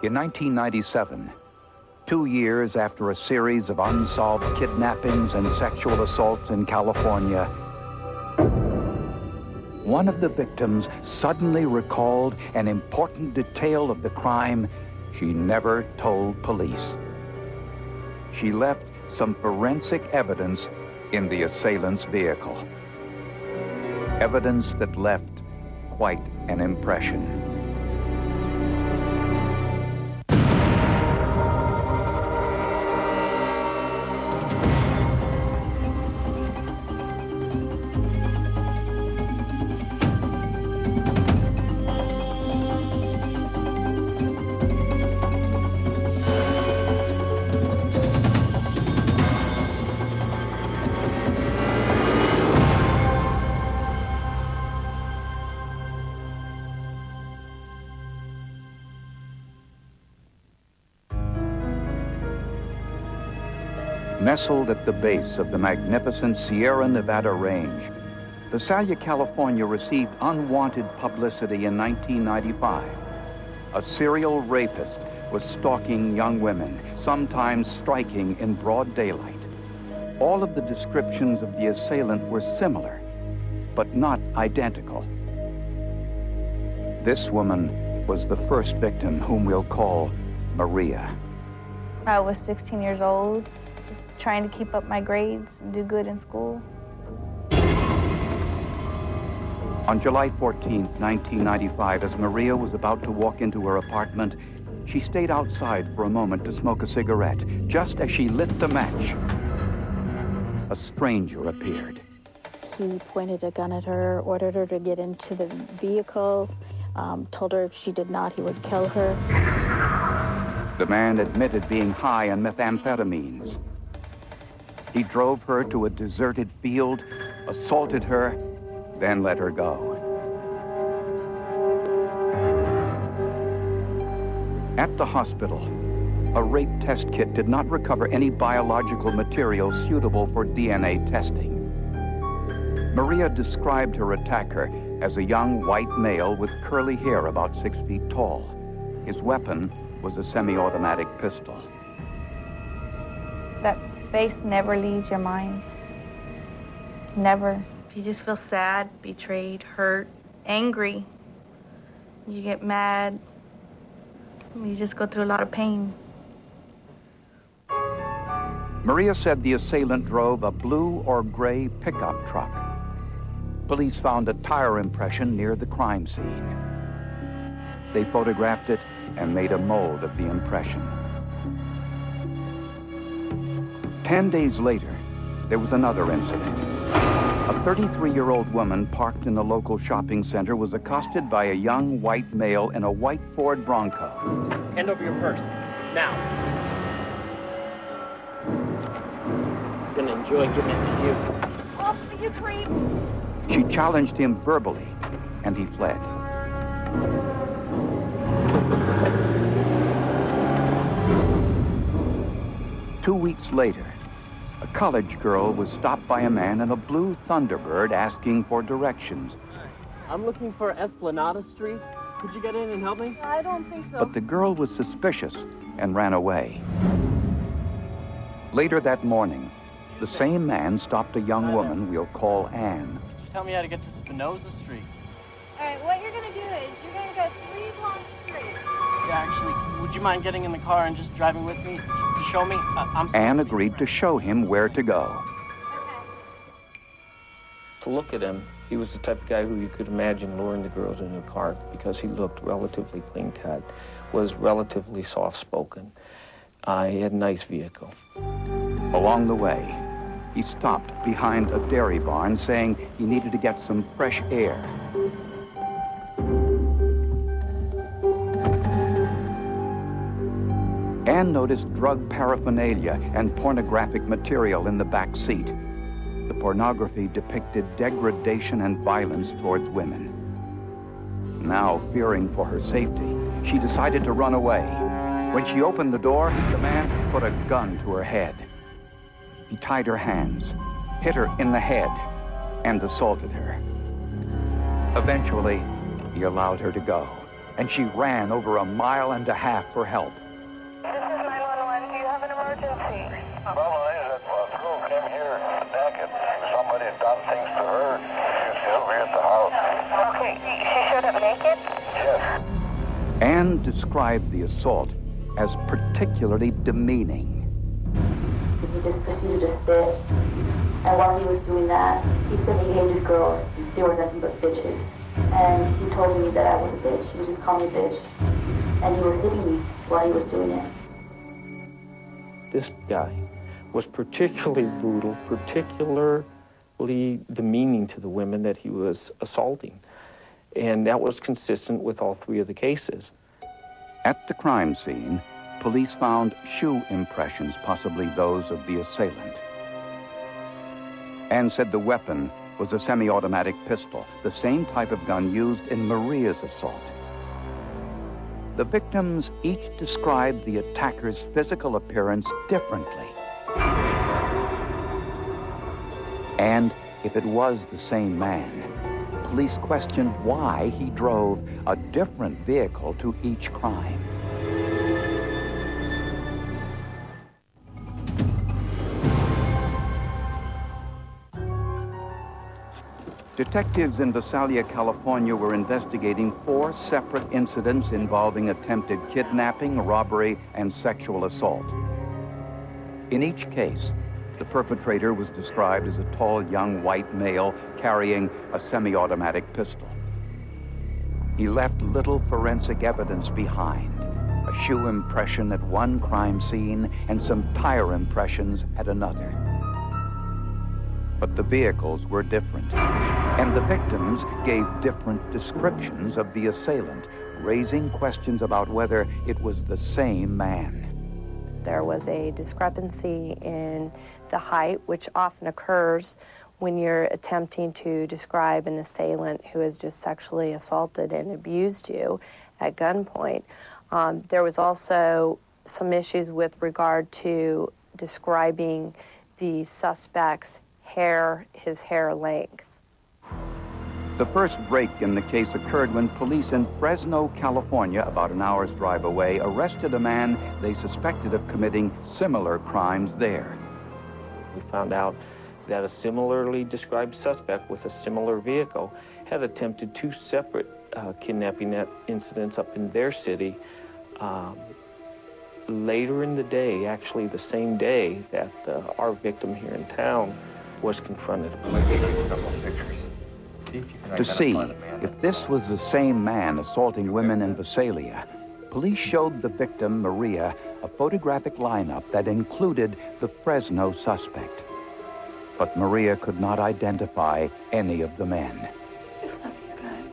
In 1997, 2 years after a series of unsolved kidnappings and sexual assaults in California, one of the victims suddenly recalled an important detail of the crime she never told police. She left some forensic evidence in the assailant's vehicle. Evidence that left quite an impression. Nestled at the base of the magnificent Sierra Nevada range, Visalia, California received unwanted publicity in 1995. A serial rapist was stalking young women, sometimes striking in broad daylight. All of the descriptions of the assailant were similar, but not identical. This woman was the first victim, whom we'll call Maria. I was 16 years old. Trying to keep up my grades and do good in school. On July 14th, 1995, as Maria was about to walk into her apartment, she stayed outside for a moment to smoke a cigarette. Just as she lit the match, a stranger appeared. He pointed a gun at her, ordered her to get into the vehicle, told her if she did not, he would kill her. The man admitted being high on methamphetamines. He drove her to a deserted field, assaulted her, then let her go. At the hospital, a rape test kit did not recover any biological material suitable for DNA testing. Maria described her attacker as a young white male with curly hair about 6 feet tall. His weapon was a semi-automatic pistol. That face never leaves your mind. Never. You just feel sad, betrayed, hurt, angry. You get mad. You just go through a lot of pain. Maria said the assailant drove a blue or gray pickup truck. Police found a tire impression near the crime scene. They photographed it and made a mold of the impression. 10 days later, there was another incident. A 33-year-old woman parked in a local shopping center was accosted by a young white male in a white Ford Bronco. Hand over your purse, now. I'm gonna enjoy giving it to you. Oh, you creep! She challenged him verbally, and he fled. Two weeks later, a college girl was stopped by a man in a blue Thunderbird asking for directions. I'm looking for Esplanada Street. Could you get in and help me? I don't think so. But the girl was suspicious and ran away. Later that morning, the same man stopped a young woman we'll call Anne. Just tell me how to get to Spinoza Street. All right, what you're going to do is you're going to go 3 blocks straight. Yeah, actually, would you mind getting in the car and just driving with me to show me? Anne agreed to show him where to go. Okay. To look at him, he was the type of guy who you could imagine luring the girls in a car because he looked relatively clean-cut, was relatively soft-spoken. He had a nice vehicle. Along the way, he stopped behind a dairy barn saying he needed to get some fresh air. Anne noticed drug paraphernalia and pornographic material in the back seat. The pornography depicted degradation and violence towards women. Now, fearing for her safety, she decided to run away. When she opened the door, the man put a gun to her head. He tied her hands, hit her in the head, and assaulted her. Eventually, he allowed her to go. and she ran over 1.5 miles for help. This is 911. Do you have an emergency? Well, that girl came here naked. Somebody had done things to her. She's over here at the house. Okay, she showed up naked? Yes. Anne described the assault as particularly demeaning. He just proceeded to spit, and while he was doing that, he said he hated girls. They were nothing but bitches. And he told me that I was a bitch. He was just calling me a bitch. And he was hitting me while he was doing it. This guy was particularly brutal, particularly demeaning to the women that he was assaulting. And that was consistent with all 3 of the cases. At the crime scene, police found shoe impressions, possibly those of the assailant. Anne said the weapon was a semi-automatic pistol, the same type of gun used in Maria's assault. The victims each described the attacker's physical appearance differently. And if it was the same man, police questioned why he drove a different vehicle to each crime. Detectives in Visalia, California were investigating 4 separate incidents involving attempted kidnapping, robbery, and sexual assault. In each case, the perpetrator was described as a tall, young white male carrying a semi-automatic pistol. He left little forensic evidence behind, a shoe impression at one crime scene and some tire impressions at another. But the vehicles were different, and the victims gave different descriptions of the assailant, raising questions about whether it was the same man. There was a discrepancy in the height, which often occurs when you're attempting to describe an assailant who has just sexually assaulted and abused you at gunpoint. There was also some issues with regard to describing the suspect's hair, his hair length. The first break in the case occurred when police in Fresno, California, about an hour's drive away, arrested a man they suspected of committing similar crimes there. We found out that a similarly described suspect with a similar vehicle had attempted 2 separate kidnapping incidents up in their city. Later in the day, actually the same day that our victim here in town was confronted. To see if this was the same man assaulting women in Visalia, police showed the victim, Maria, a photographic lineup that included the Fresno suspect. But Maria could not identify any of the men. It's not these guys.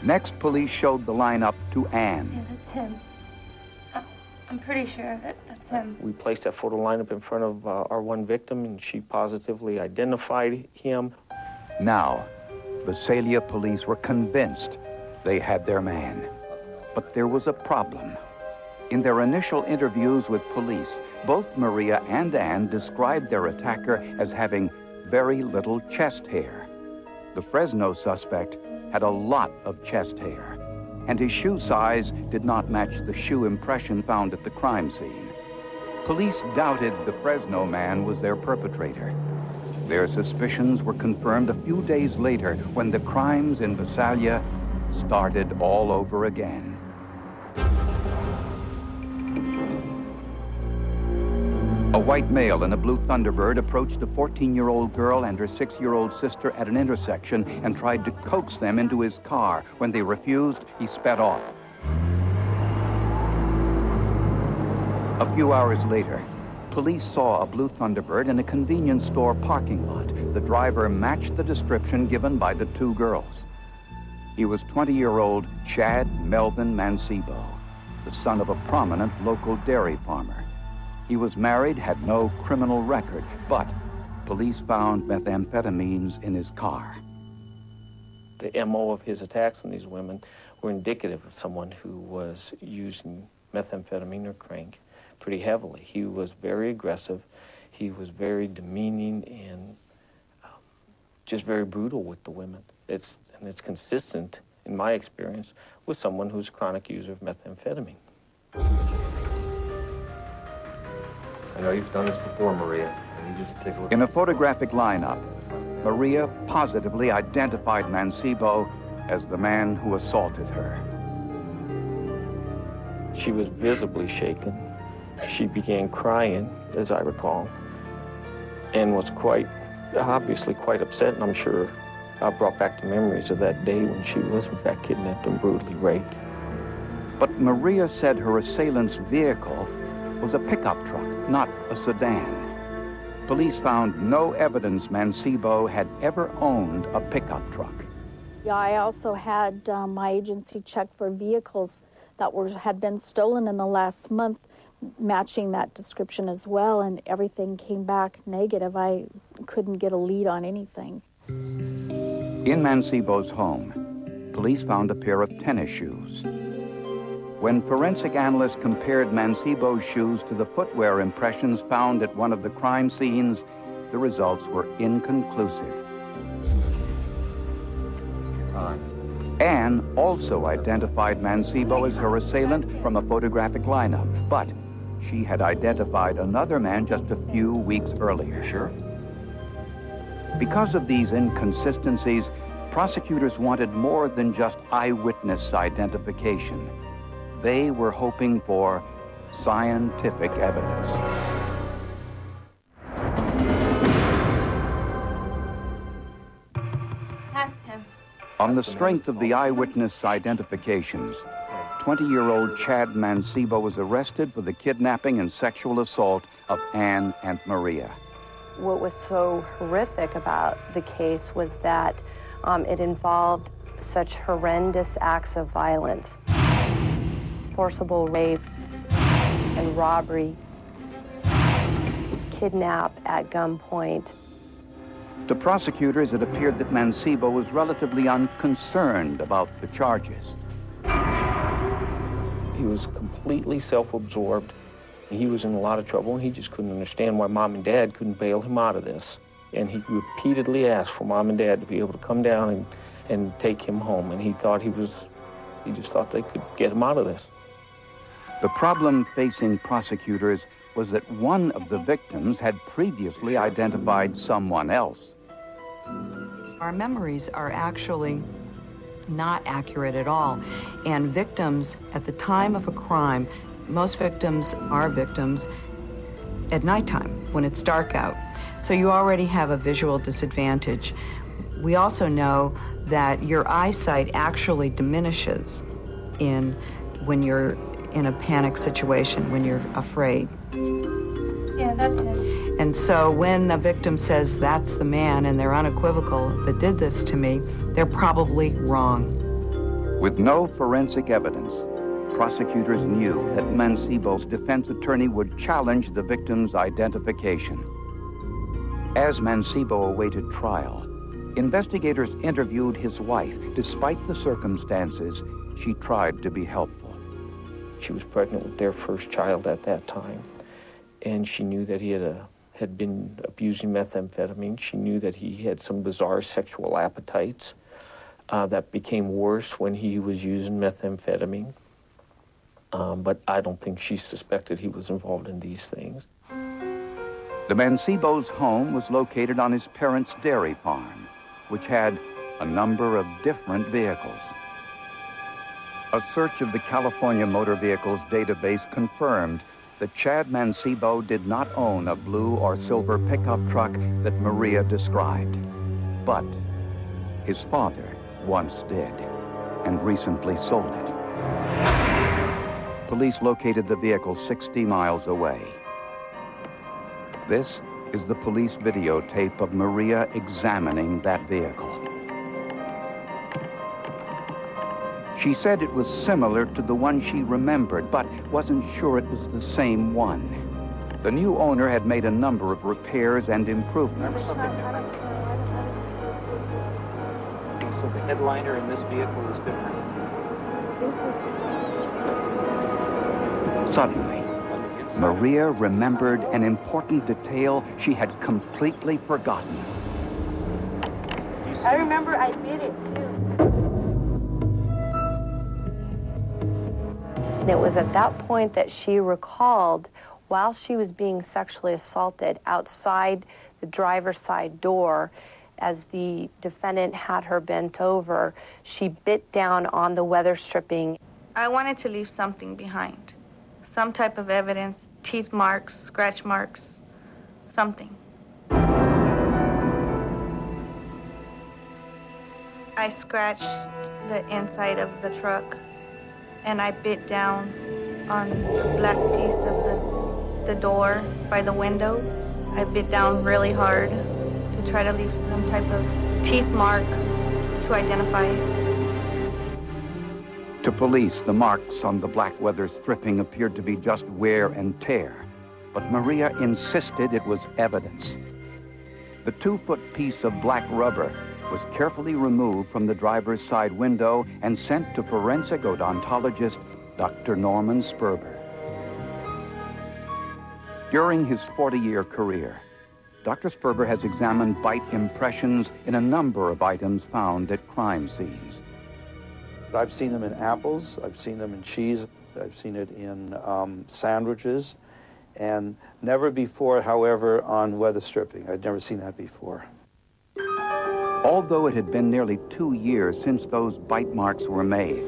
Next, police showed the lineup to Anne. Yeah, that's him. I'm pretty sure that's him. We placed that photo lineup in front of our one victim, and she positively identified him. Now, Visalia police were convinced they had their man. But there was a problem. In their initial interviews with police, both Maria and Anne described their attacker as having very little chest hair. The Fresno suspect had a lot of chest hair, and his shoe size did not match the shoe impression found at the crime scene. Police doubted the Fresno man was their perpetrator. Their suspicions were confirmed a few days later when the crimes in Visalia started all over again. A white male in a blue Thunderbird approached a 14-year-old girl and her 6-year-old sister at an intersection and tried to coax them into his car. When they refused, he sped off. A few hours later, police saw a blue Thunderbird in a convenience store parking lot. The driver matched the description given by the 2 girls. He was 20-year-old Chad Melvin Mancebo, the son of a prominent local dairy farmer. He was married, had no criminal record, but police found methamphetamines in his car. The MO of his attacks on these women were indicative of someone who was using methamphetamine or crank pretty heavily. He was very aggressive. He was very demeaning and just very brutal with the women. And and it's consistent, in my experience, with someone who's a chronic user of methamphetamine. I know you've done this before, Maria. I need you to take a look. In a photographic lineup, Maria positively identified Mancebo as the man who assaulted her. She was visibly shaken. She began crying, as I recall, and was obviously quite upset, and I'm sure brought back the memories of that day when she was in fact kidnapped and brutally raped. But Maria said her assailant's vehicle was a pickup truck, not a sedan. Police found no evidence Mancebo had ever owned a pickup truck. Yeah, I also had my agency check for vehicles that had been stolen in the last month, matching that description as well, and everything came back negative. I couldn't get a lead on anything. In Mancebo's home, police found a pair of tennis shoes. When forensic analysts compared Mancebo's shoes to the footwear impressions found at one of the crime scenes, the results were inconclusive. Anne also identified Mancebo as her assailant from a photographic lineup, but she had identified another man just a few weeks earlier. Sure. Because of these inconsistencies, prosecutors wanted more than just eyewitness identification. They were hoping for scientific evidence. That's him. On the strength of the eyewitness identifications, 20-year-old Chad Mancebo was arrested for the kidnapping and sexual assault of Anne and Maria. What was so horrific about the case was that it involved such horrendous acts of violence. Forcible rape and robbery, kidnap at gunpoint. To prosecutors, it appeared that Mancebo was relatively unconcerned about the charges. He was completely self-absorbed. He was in a lot of trouble, and he just couldn't understand why Mom and Dad couldn't bail him out of this. And he repeatedly asked for Mom and Dad to be able to come down and take him home, and he just thought they could get him out of this. The problem facing prosecutors was that one of the victims had previously identified someone else. Our memories are actually not accurate at all, and victims at the time of a crime, most victims are victims at nighttime when it's dark out. So you already have a visual disadvantage. We also know that your eyesight actually diminishes when you're in a panic situation, when you're afraid. Yeah, that's him. And so when the victim says, that's the man, and they're unequivocal that did this to me, they're probably wrong. With no forensic evidence, prosecutors knew that Mancebo's defense attorney would challenge the victim's identification. As Mancebo awaited trial, investigators interviewed his wife. Despite the circumstances, she tried to be helpful. She was pregnant with their first child at that time, and she knew that he had been abusing methamphetamine. She knew that he had some bizarre sexual appetites that became worse when he was using methamphetamine. But I don't think she suspected he was involved in these things. The Mancebo's home was located on his parents' dairy farm, which had a number of different vehicles. A search of the California Motor Vehicles database confirmed that Chad Mancebo did not own a blue or silver pickup truck that Maria described. But his father once did, and recently sold it. Police located the vehicle 60 miles away. This is the police videotape of Maria examining that vehicle. She said it was similar to the one she remembered, but wasn't sure it was the same one. The new owner had made a number of repairs and improvements. So the headliner in this vehicle is different. Suddenly, Maria remembered an important detail she had completely forgotten. I remember I did it too. And it was at that point that she recalled, while she was being sexually assaulted outside the driver's side door, as the defendant had her bent over, she bit down on the weather stripping. I wanted to leave something behind, some type of evidence, teeth marks, scratch marks, something. I scratched the inside of the truck and I bit down on the black piece of the door by the window. I bit down really hard to try to leave some type of teeth mark to identify it. To police, the marks on the black weather stripping appeared to be just wear and tear, but Maria insisted it was evidence. The 2-foot piece of black rubber was carefully removed from the driver's side window and sent to forensic odontologist Dr. Norman Sperber. During his 40-year career, Dr. Sperber has examined bite impressions in a number of items found at crime scenes. I've seen them in apples, I've seen them in cheese, I've seen it in sandwiches, and never before, however, on weather stripping. I'd never seen that before. Although it had been nearly 2 years since those bite marks were made,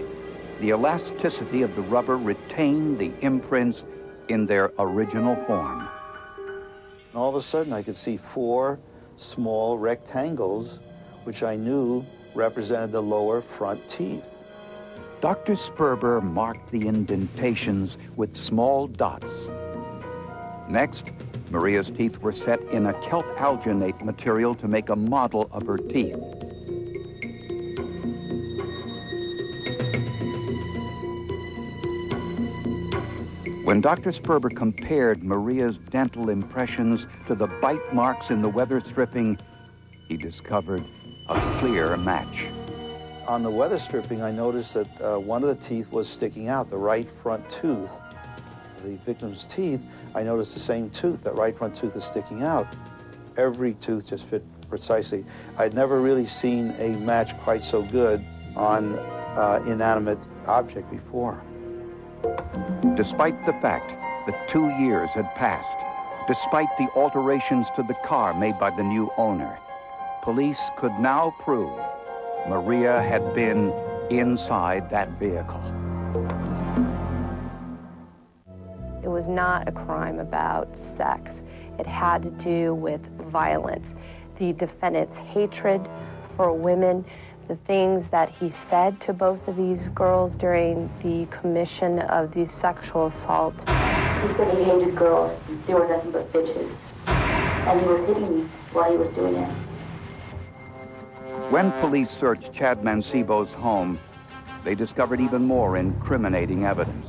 the elasticity of the rubber retained the imprints in their original form. All of a sudden, I could see 4 small rectangles, which I knew represented the lower front teeth. Dr. Sperber marked the indentations with small dots. Next, Maria's teeth were set in a kelp alginate material to make a model of her teeth. When Dr. Sperber compared Maria's dental impressions to the bite marks in the weather stripping, he discovered a clear match. On the weather stripping, I noticed that one of the teeth was sticking out, the right front tooth. The victim's teeth, I noticed the same tooth, that right front tooth is sticking out. Every tooth just fit precisely. I'd never really seen a match quite so good on inanimate object before. Despite the fact that 2 years had passed, despite the alterations to the car made by the new owner, police could now prove Maria had been inside that vehicle. It was not a crime about sex. It had to do with violence. The defendant's hatred for women, the things that he said to both of these girls during the commission of the sexual assault. He said he hated girls. They were nothing but bitches. And he was hitting me while he was doing it. When police searched Chad Mancebo's home, they discovered even more incriminating evidence.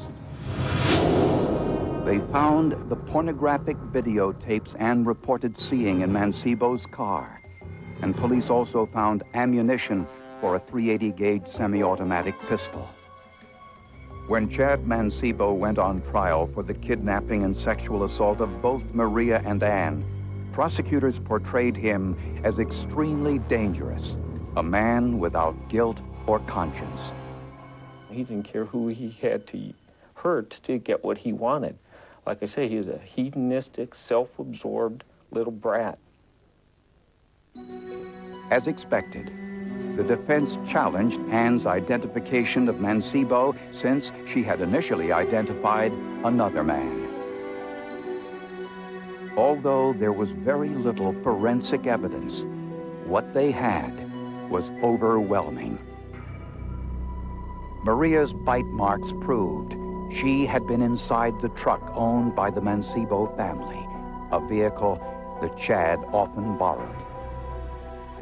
They found the pornographic videotapes Ann reported seeing in Mancebo's car. And police also found ammunition for a .380 gauge semi-automatic pistol. When Chad Mancebo went on trial for the kidnapping and sexual assault of both Maria and Ann, prosecutors portrayed him as extremely dangerous, a man without guilt or conscience. He didn't care who he had to hurt to get what he wanted. Like I say, he was a hedonistic, self-absorbed little brat. As expected, the defense challenged Ann's identification of Mancebo since she had initially identified another man. Although there was very little forensic evidence, what they had was overwhelming. Maria's bite marks proved she had been inside the truck owned by the Mancebo family, a vehicle that Chad often borrowed.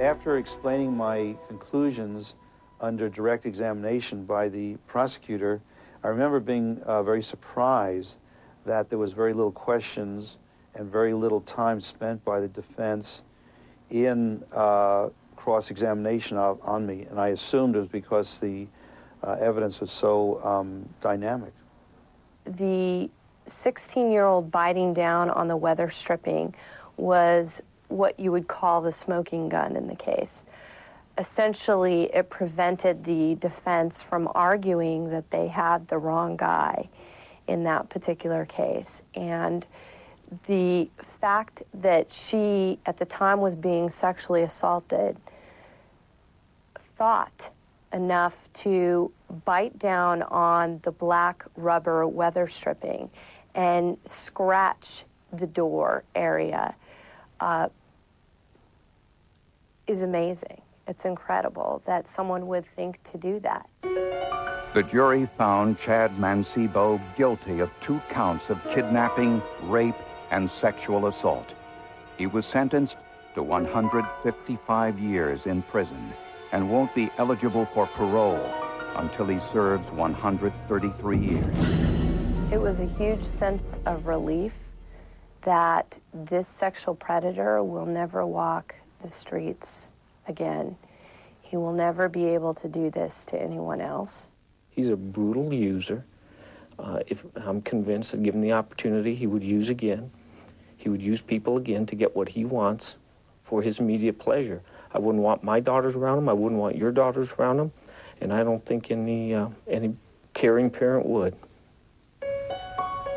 After explaining my conclusions under direct examination by the prosecutor, I remember being very surprised that there was very little questions and very little time spent by the defense in cross-examination on me. And I assumed it was because the evidence was so dynamic. The 16-year-old biting down on the weather stripping was what you would call the smoking gun in the case. essentially it prevented the defense from arguing that they had the wrong guy in that particular case. And the fact that she, at the time, was being sexually assaulted, thought enough to bite down on the black rubber weather stripping and scratch the door area is amazing. It's incredible that someone would think to do that. The jury found Chad Mancebo guilty of 2 counts of kidnapping, rape, and sexual assault. He was sentenced to 155 years in prison and won't be eligible for parole until he serves 133 years. It was a huge sense of relief that this sexual predator will never walk the streets again. He will never be able to do this to anyone else. He's a brutal user. If I'm convinced that given the opportunity, he would use again. He would use people again to get what he wants for his immediate pleasure. I wouldn't want my daughters around him. I wouldn't want your daughters around him. And I don't think any caring parent would.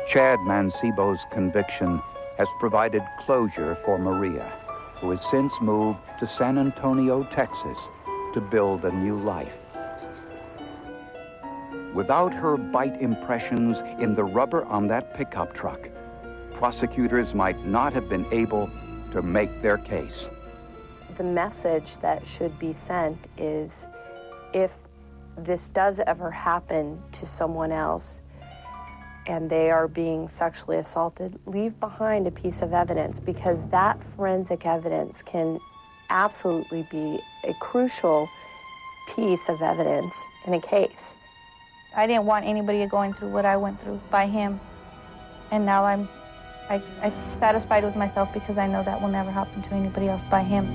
Chad Mancebo's conviction has provided closure for Maria, who has since moved to San Antonio, Texas, to build a new life. Without her bite impressions in the rubber on that pickup truck, prosecutors might not have been able to make their case. The message that should be sent is, if this does ever happen to someone else and they are being sexually assaulted, leave behind a piece of evidence, because that forensic evidence can absolutely be a crucial piece of evidence in a case. I didn't want anybody going through what I went through by him. And now I'm satisfied with myself because I know that will never happen to anybody else by him.